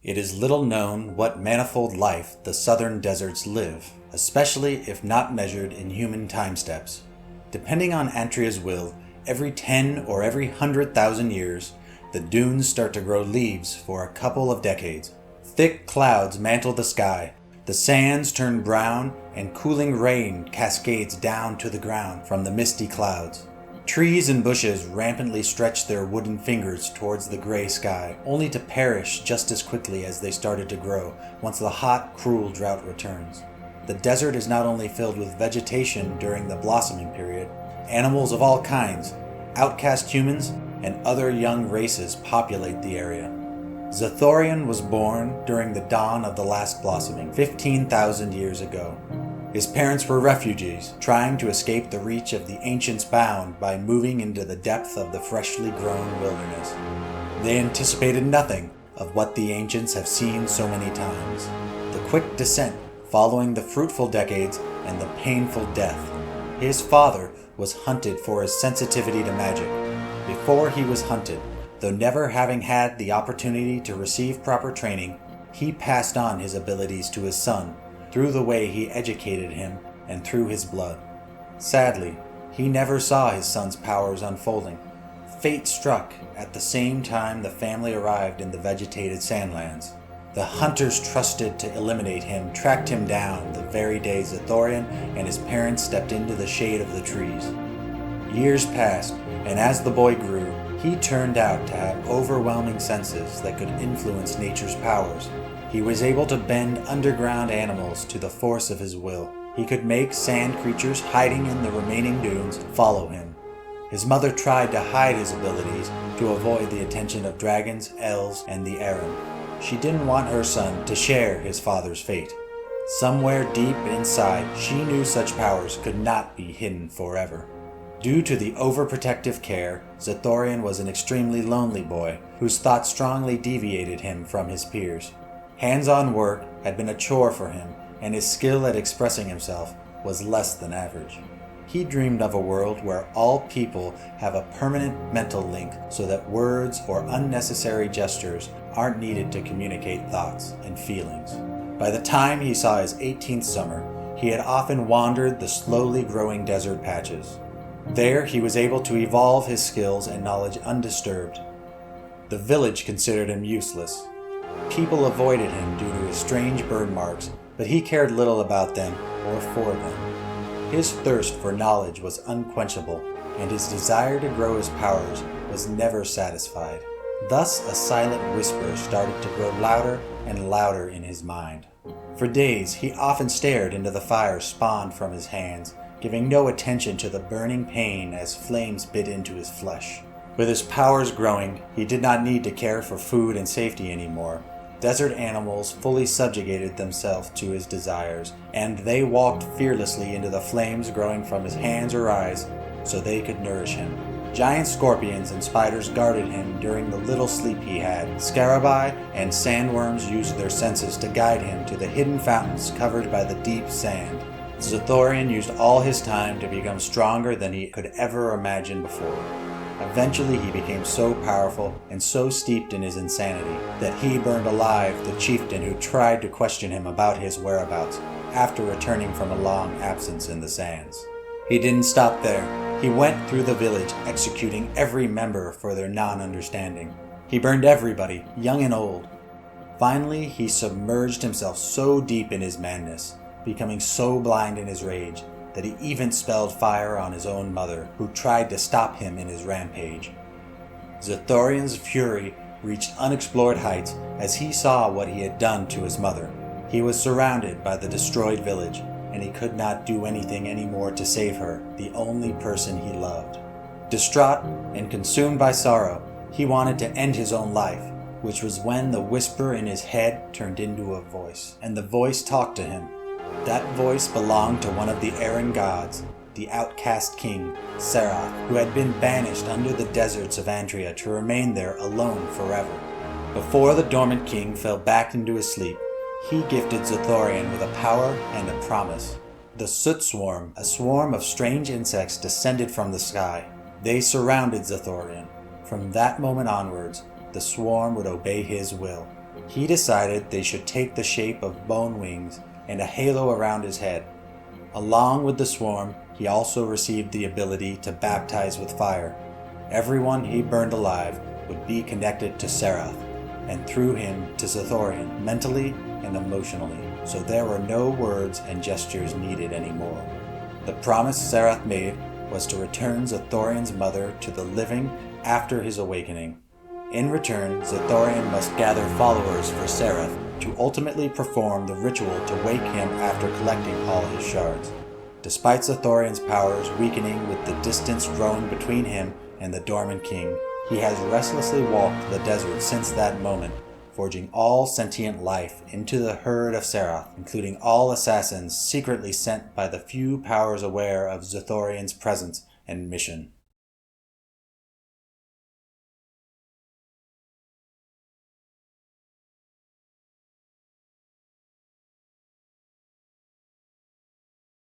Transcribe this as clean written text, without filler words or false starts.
It is little known what manifold life the southern deserts live, especially if not measured in human time steps. Depending on Antria's will, every 10 or every 100,000 years, the dunes start to grow leaves for a couple of decades. Thick clouds mantle the sky, the sands turn brown, and cooling rain cascades down to the ground from the misty clouds. Trees and bushes rampantly stretch their wooden fingers towards the gray sky, only to perish just as quickly as they started to grow once the hot, cruel drought returns. The desert is not only filled with vegetation during the blossoming period, animals of all kinds, outcast humans, and other young races populate the area. Zethorien was born during the dawn of the last blossoming, 15,000 years ago. His parents were refugees, trying to escape the reach of the ancients' bound by moving into the depth of the freshly grown wilderness. They anticipated nothing of what the ancients have seen so many times: the quick descent following the fruitful decades and the painful death. His father was hunted for his sensitivity to magic. Before he was hunted, though never having had the opportunity to receive proper training, he passed on his abilities to his son, through the way he educated him and through his blood. Sadly, he never saw his son's powers unfolding. Fate struck at the same time the family arrived in the vegetated sandlands. The hunters trusted to eliminate him tracked him down the very day Zethorien and his parents stepped into the shade of the trees. Years passed, and as the boy grew, he turned out to have overwhelming senses that could influence nature's powers. He was able to bend underground animals to the force of his will. He could make sand creatures hiding in the remaining dunes follow him. His mother tried to hide his abilities to avoid the attention of dragons, elves, and the Eren. She didn't want her son to share his father's fate. Somewhere deep inside, she knew such powers could not be hidden forever. Due to the overprotective care, Zethorien was an extremely lonely boy whose thoughts strongly deviated him from his peers. Hands-on work had been a chore for him, and his skill at expressing himself was less than average. He dreamed of a world where all people have a permanent mental link so that words or unnecessary gestures aren't needed to communicate thoughts and feelings. By the time he saw his 18th summer, he had often wandered the slowly growing desert patches. There he was able to evolve his skills and knowledge undisturbed. The village considered him useless. People avoided him due to his strange burn marks, but he cared little about them or for them. His thirst for knowledge was unquenchable, and his desire to grow his powers was never satisfied. Thus a silent whisper started to grow louder and louder in his mind. For days he often stared into the fire spawned from his hands, giving no attention to the burning pain as flames bit into his flesh. With his powers growing, he did not need to care for food and safety anymore. Desert animals fully subjugated themselves to his desires, and they walked fearlessly into the flames growing from his hands or eyes so they could nourish him. Giant scorpions and spiders guarded him during the little sleep he had. Scarabai and sandworms used their senses to guide him to the hidden fountains covered by the deep sand. Zethorien used all his time to become stronger than he could ever imagine before. Eventually he became so powerful and so steeped in his insanity that he burned alive the chieftain who tried to question him about his whereabouts after returning from a long absence in the sands. He didn't stop there. He went through the village executing every member for their non-understanding. He burned everybody, young and old. Finally he submerged himself so deep in his madness, becoming so blind in his rage, that he even spelled fire on his own mother, who tried to stop him in his rampage. Zethorien's fury reached unexplored heights as he saw what he had done to his mother. He was surrounded by the destroyed village, and he could not do anything anymore to save her, the only person he loved. Distraught and consumed by sorrow, he wanted to end his own life, which was when the whisper in his head turned into a voice, and the voice talked to him. That voice belonged to one of the Eren gods, the outcast king, Serath, who had been banished under the deserts of Antria to remain there alone forever. Before the dormant king fell back into his sleep, he gifted Zethorien with a power and a promise. The soot swarm, a swarm of strange insects, descended from the sky. They surrounded Zethorien. From that moment onwards, the swarm would obey his will. He decided they should take the shape of bone wings and a halo around his head. Along with the swarm, he also received the ability to baptize with fire. Everyone he burned alive would be connected to Serath, and through him to Zethorien, mentally and emotionally, so there were no words and gestures needed anymore. The promise Serath made was to return Zethorien's mother to the living after his awakening. In return, Zethorien must gather followers for Serath to ultimately perform the ritual to wake him after collecting all his shards. Despite Zethorien's powers weakening with the distance growing between him and the Dormant King, he has restlessly walked the desert since that moment, forging all sentient life into the herd of Serath, including all assassins secretly sent by the few powers aware of Zethorien's presence and mission.